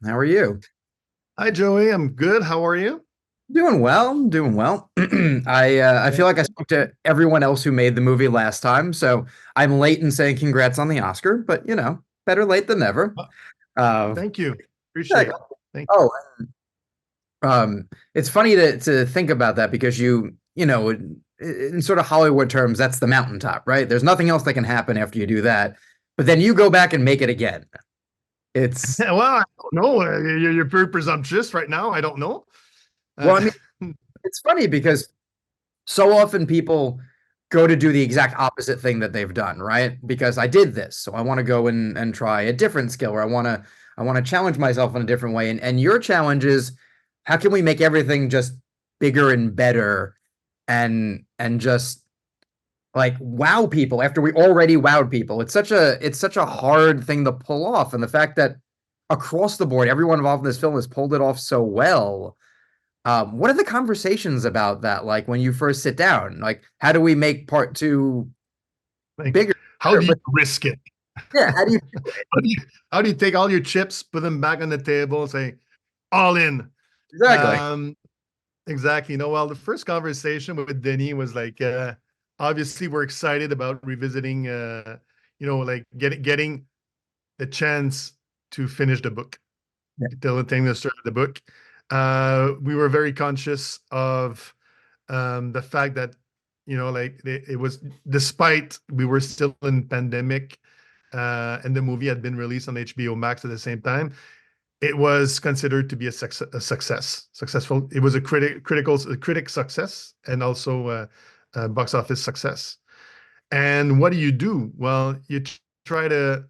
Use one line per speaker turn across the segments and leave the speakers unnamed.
How are you?
Hi, Joey. I'm good. How are you?
Doing well, doing well. I
Yeah.
feel like I spoke to everyone else who made the movie last time, so I'm late in saying congrats on the Oscar, but better late than never.
Uh,
Uh,
Thank you.
yeah,
Appreciate it. Thank
oh, it's funny to think about that because in sort of Hollywood terms, that's the mountaintop, right? There's nothing else that can happen after you do that, but then you go back and make it again.
you.
It's
Well, I don't know. You're very presumptuous right now. I don't know.
well,
Uh,
I mean, it's funny because so often people go to do the exact opposite thing that they've done, right? Because I did this, so I want to go and try a different skill, or I want to challenge myself in a different way. And your challenge is how can we make everything just bigger and better and just like wow people after we already wowed people. It's such a hard thing to pull off. And the fact that across the board, everyone involved in this film has pulled it off so well. What are the conversations about that like when you first sit down? Like, how do we make part two
like,
bigger?
how
Better?
do you
But
risk it?
yeah, how do you do it?
How do you how do you take all your chips, put them back on the table, and say all in?
Exactly.
Um, exactly. Well, the first conversation with Denis was like, obviously, we're excited about revisiting, like getting the chance to finish the book.
Yeah.
Till the thing that started the book. We were very conscious of the fact that like it was despite we were still in pandemic and the movie had been released on HBO Max at the same time. It was considered to be a success, successful. It was a critic success and also box office success. And what do you do? Well, you try to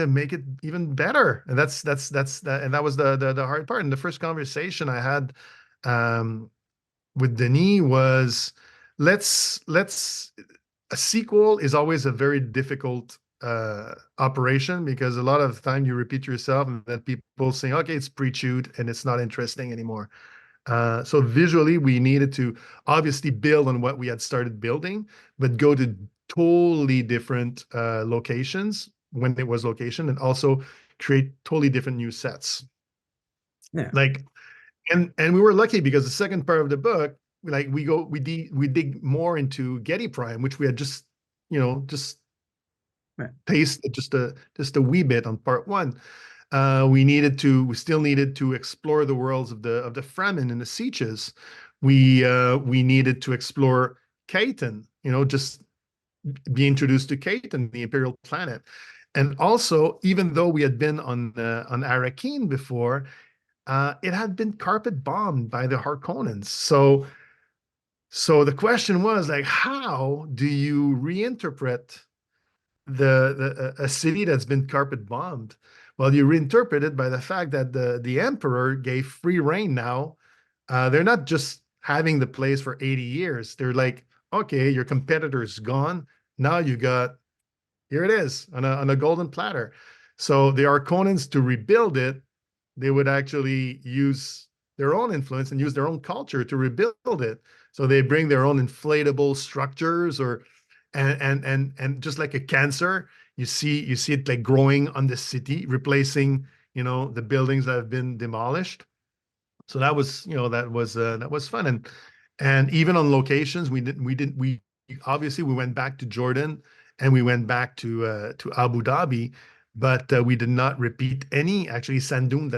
make it even better, and that was the hard part. And the first conversation I had um with Denis was let's a sequel is always a very difficult operation because a lot of the time you repeat yourself and then people saying, okay, it's pre-chewed and it's not interesting anymore. So visually we needed to obviously build on what we had started building, but go to totally different locations when it was location, and also create totally different new sets.
Yeah.
Like, and we were lucky because the second part of the book, like we dig more into Getty Prime, which we had just
Yeah.
taste just a wee bit on part one. We still needed to explore the worlds of the Fremen and the Sieges. We needed to explore Caton, just be introduced to Caton, the Imperial planet. And also, even though we had been on Arrakeen before, it had been carpet bombed by the Harkonnens. So the question was like, how do you reinterpret a city that's been carpet bombed? Well, you reinterpret it by the fact that the emperor gave free reign now. They're not just having the place for 80 years. They're like, okay, your competitor's gone. Now you got here it is on a golden platter. So the Arconans, to rebuild it, they would actually use their own influence and use their own culture to rebuild it. So they bring their own inflatable structures, or and just like a cancer, you see it like growing on the city, replacing the buildings that have been demolished. So that was fun. And even on locations, we obviously we went back to Jordan and we went back to Abu Dhabi, but we did not repeat any actually sand dune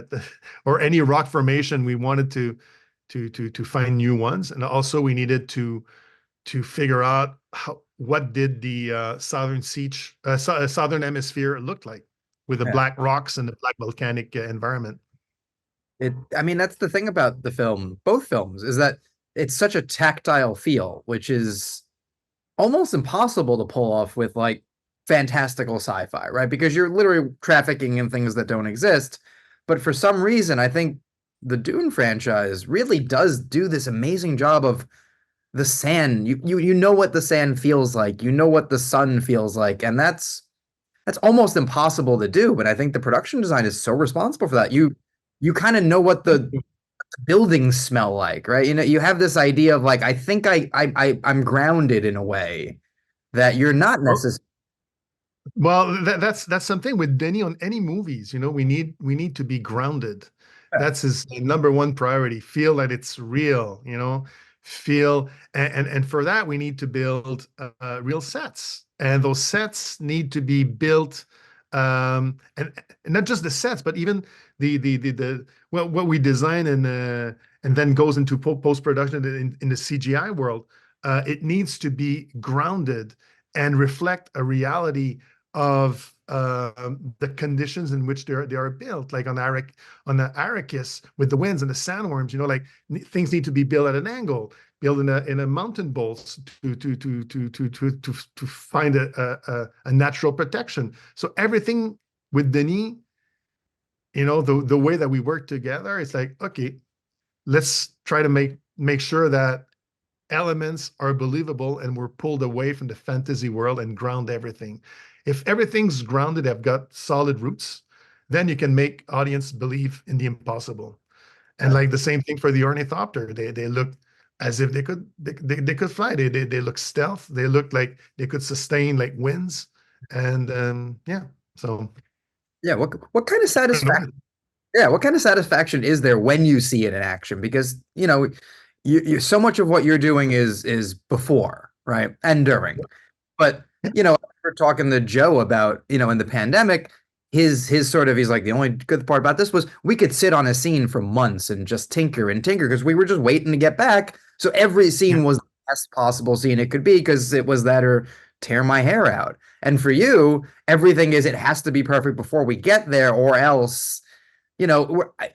or any rock formation. We wanted to find new ones, and also we needed to figure out what did the southern hemisphere look like with the
Yeah.
black rocks and the black volcanic environment.
I mean, that's the thing about the film, both films, is that it's such a tactile feel, which is almost impossible to pull off with like fantastical sci-fi, right? Because you're literally trafficking in things that don't exist. But for some reason, I think the Dune franchise really does do this amazing job of the sand. You know what the sand feels like. You know what the sun feels like, and that's almost impossible to do. But I think the production design is so responsible for that. You kind of know what the buildings smell like, right? You have this idea of like I think I'm grounded in a way that you're not
Oh,
necessarily.
Well, that's something with Denny on any movies. We need to be grounded.
Yeah.
That's his number one priority. Feel that it's real. Feel and for that we need to build real sets, and those sets need to be built, and not just the sets, but even the well, what we design and then goes into post production in the CGI world. It needs to be grounded and reflect a reality of the conditions in which they are built, like on the Arrakis with the winds and the sandworms. Like things need to be built at an angle, built in a mountain bowl to find a natural protection. So everything with Denis, the way that we work together, it's like, okay, let's try to make sure that elements are believable and we're pulled away from the fantasy world and ground everything. If everything's grounded, have got solid roots, then you can make audience believe in the impossible. And
Yeah.
like the same thing for the ornithopter. They look as if they could fly. They look stealth. They look like they could sustain like winds. And yeah, so
Yeah. What kind of
I don't
satisfaction?
know.
Yeah, what kind of satisfaction is there when you see it in action? Because, you so much of what you're doing is before, right? And during. But, we're talking to Joe about, in the pandemic, his sort of he's like the only good part about this was we could sit on a scene for months and just tinker and tinker because we were just waiting to get back. So every
Yeah,
scene was the best possible scene it could be because it was that or tear my hair out. And for you, everything is it has to be perfect before we get there, or else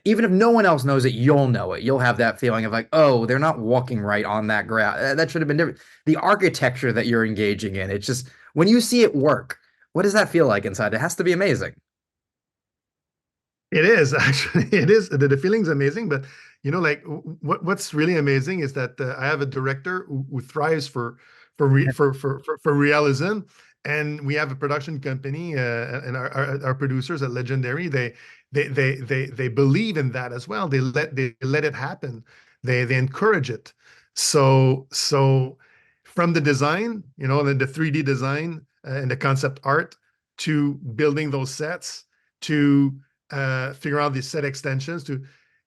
even if no one else knows it, you'll know it. You'll have that feeling of like, oh, they're not walking right on that ground. That should have been different. The architecture that you're engaging in, it's just when you see it work, what does that feel like inside? It has to be amazing.
it is actually. It is. The feeling's amazing, but like what's really amazing is that I have a director who thrives for realism, and we have a production company, and our producers at Legendary. They believe in that as well. They let it happen. They encourage it. So from the design, the 3D design and the concept art to building those sets to figure out these set extensions to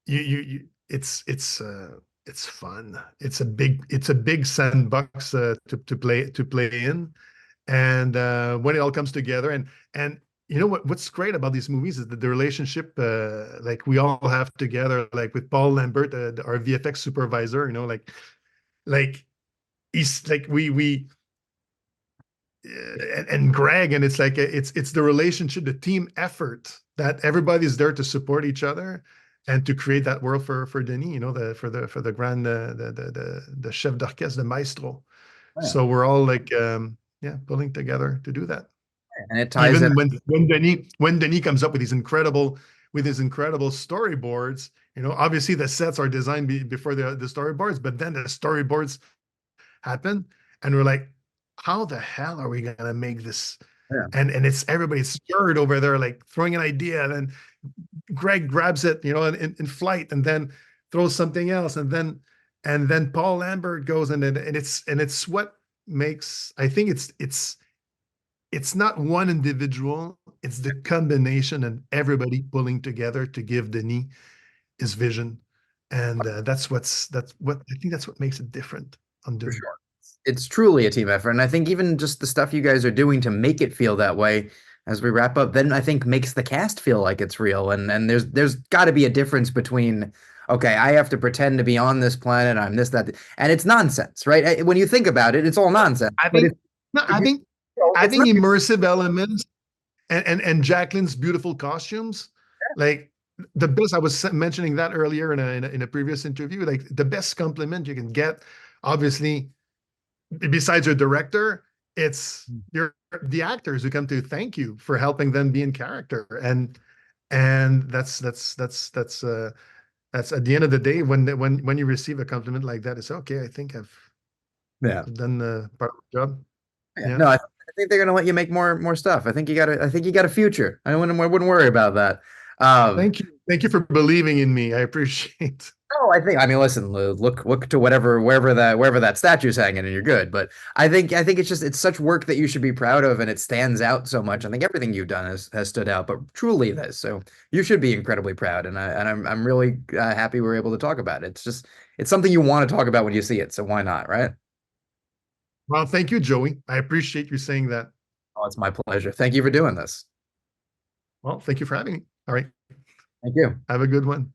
you it's fun. It's a big sandbox to play in, and when it all comes together, and what's great about these movies is that the relationship like we all have together, like with Paul Lambert, our VFX supervisor, like he's like we and Greg, and it's like it's the relationship, the team effort that everybody's there to support each other and to create that world for Denis, for the grand the chef d'orchestre, the maestro.
Yeah.
So we're all like yeah, pulling together to do that.
And it ties in.
Even when Denis comes up with his incredible storyboards, obviously the sets are designed before the storyboards, but then the storyboards happen, and we're like, how the hell are we gonna make this?
Yeah.
And it's everybody's scared over there, like throwing an idea, and then Greg grabs it, in flight, and then throws something else, and then Paul Lambert goes, and it's what makes, I think it's not one individual, it's the combination and everybody pulling together to give Denis his vision. And that's what I think, that's what makes it different on
For
Dune.
sure. It's truly a team effort. And I think even just the stuff you guys are doing to make it feel that way as we wrap up, then I think makes the cast feel like it's real. And there's got to be a difference between, okay, I have to pretend to be on this planet, I'm this, that, and it's nonsense, right? When you think about it, it's all nonsense.
I
But
think no,
if
I
you're,
think I
it's
think
not.
immersive elements and Jacqueline's beautiful costumes, like the best. I was mentioning that earlier in a previous interview. Like the best compliment you can get, obviously, besides your director, it's the actors who come to thank you for helping them be in character, and that's at the end of the day when you receive a compliment like that, it's okay. I think I've
Yeah.
I've done part of the job.
Yeah.
Yeah.
No, I think they're gonna let you make more stuff. I think you got a future. I wouldn't worry about that. Um,
Thank you. Thank you for believing in me. I appreciate.
Oh, I mean, listen, look to wherever that statue's hanging, and you're good. But I think it's such work that you should be proud of, and it stands out so much. I think everything you've done has stood out, but truly this. So you should be incredibly proud, and I'm really happy we're able to talk about it. It's something you want to talk about when you see it. So why not, right?
Well, thank you, Joey. I appreciate you saying that.
Oh, it's my pleasure. Thank you for doing this.
Well, thank you for having me. All right.
Thank you.
Have a good one.